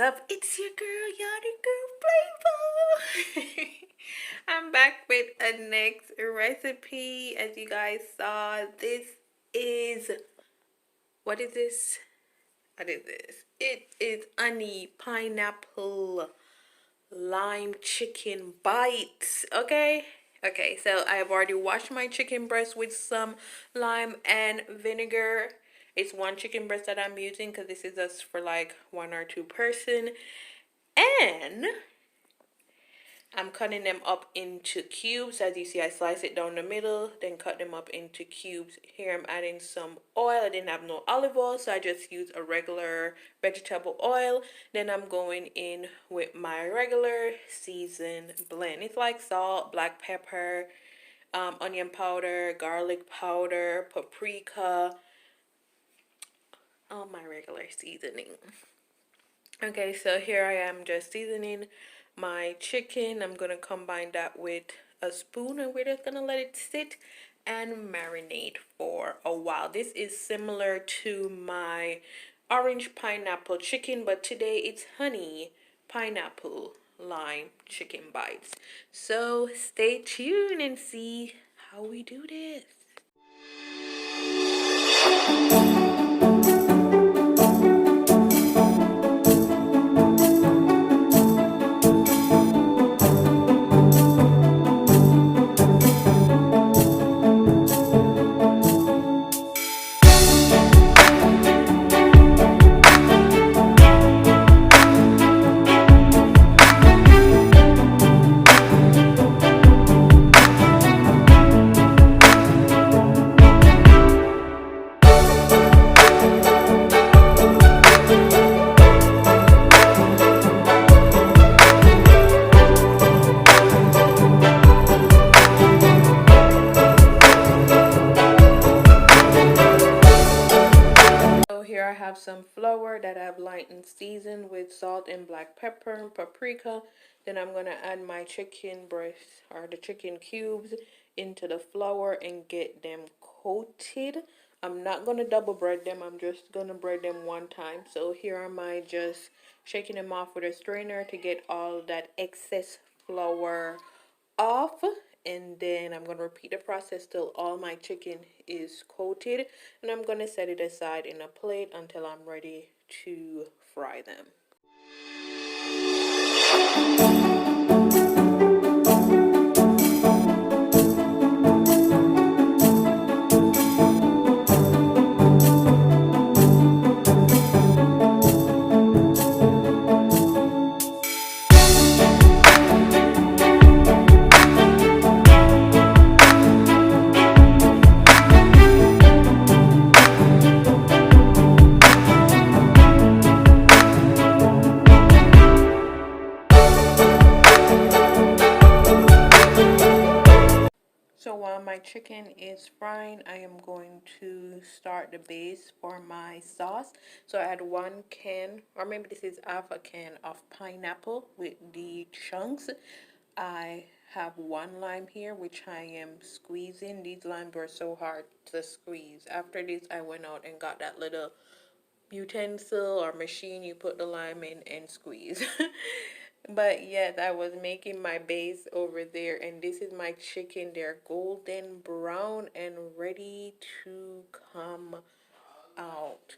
up? It's your girl, Yachty Girl Flavor. I'm back with a next recipe. As you guys saw, this is what is this? What is this? It is honey pineapple lime chicken bites. Okay, so I have already washed my chicken breast with some lime and vinegar. It's one chicken breast that I'm using because this is just for like one or two person. And I'm cutting them up into cubes. As you see, I slice it down the middle, then cut them up into cubes. Here I'm adding some oil. I didn't have no olive oil, so I just used a regular vegetable oil. Then I'm going in with my regular seasoned blend. It's like salt, black pepper, onion powder, garlic powder, paprika, all my regular seasoning. Okay, so here I am just seasoning my chicken. I'm gonna combine that with a spoon and we're just gonna let it sit and marinate for a while. This is similar to my orange pineapple chicken, but today it's honey pineapple lime chicken bites. So stay tuned and see how we do this. Here I have some flour that I've lightened seasoned with salt and black pepper and paprika. Then I'm going to add my chicken breast or the chicken cubes into the flour and get them coated. I'm not going to double bread them. I'm just going to bread them one time. So here am I just shaking them off with a strainer to get all that excess flour off. And then I'm going to repeat the process till all my chicken is coated, and I'm going to set it aside in a plate until I'm ready to fry them. So while my chicken is frying, I am going to start the base for my sauce. So I had 1 can, or maybe this is half a can of pineapple with the chunks. I have 1 lime here, which I am squeezing. These limes were so hard to squeeze. After this, I went out and got that little utensil or machine you put the lime in and squeeze. But yes, I was making my base over there, and this is my chicken. They're golden brown and ready to come out.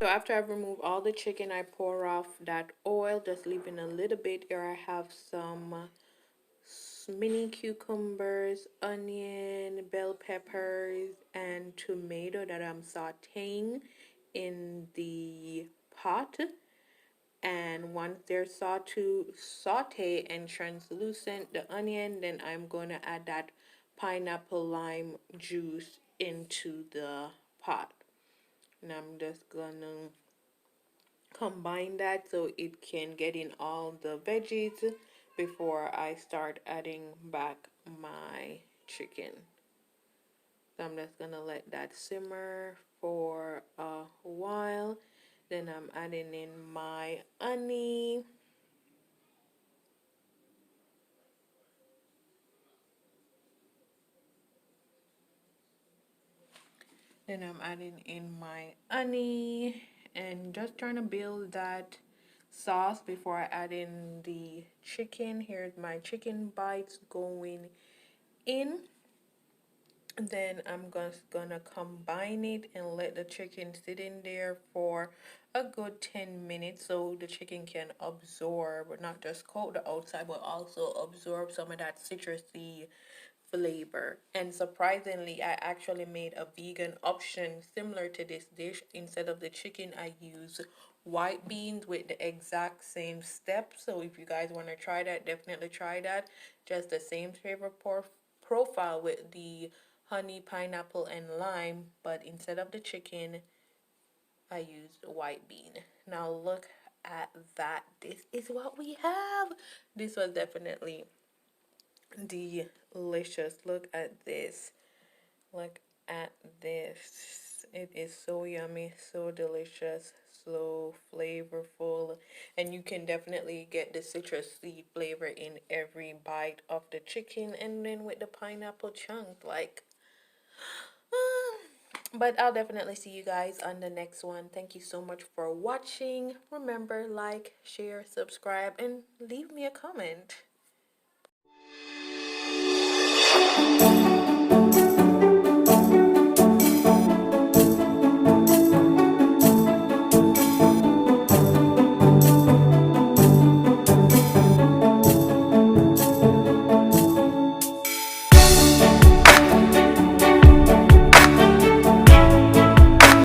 After I've removed all the chicken, I pour off that oil, just leaving a little bit here. I have some mini cucumbers, onion, bell peppers, and tomato that I'm sauteing in the pot. And once they're saute and translucent, the onion, then I'm going to add that pineapple lime juice into the pot. And I'm just gonna combine that so it can get in all the veggies before I start adding back my chicken. So I'm just gonna let that simmer for a while. Then I'm adding in my honey. Then I'm adding in my honey and just trying to build that sauce before I add in the chicken. Here's my chicken bites going in. Then I'm gonna combine it and let the chicken sit in there for a good 10 minutes so the chicken can absorb, not just coat the outside, but also absorb some of that citrusy flavor. And surprisingly, I actually made a vegan option similar to this dish. Instead of the chicken, I use white beans with the exact same steps. So if you guys want to try that, definitely try that. Just the same flavor profile with the honey, pineapple, and lime, but instead of the chicken, I used white bean. Now look at that. This is what we have. This was definitely delicious. Look at this. Look at this. It is so yummy, so delicious, so flavorful, and you can definitely get the citrusy flavor in every bite of the chicken, and then with the pineapple chunk, like but I'll definitely see you guys on the next one. Thank you so much for watching. Remember, like, share, subscribe, and leave me a comment.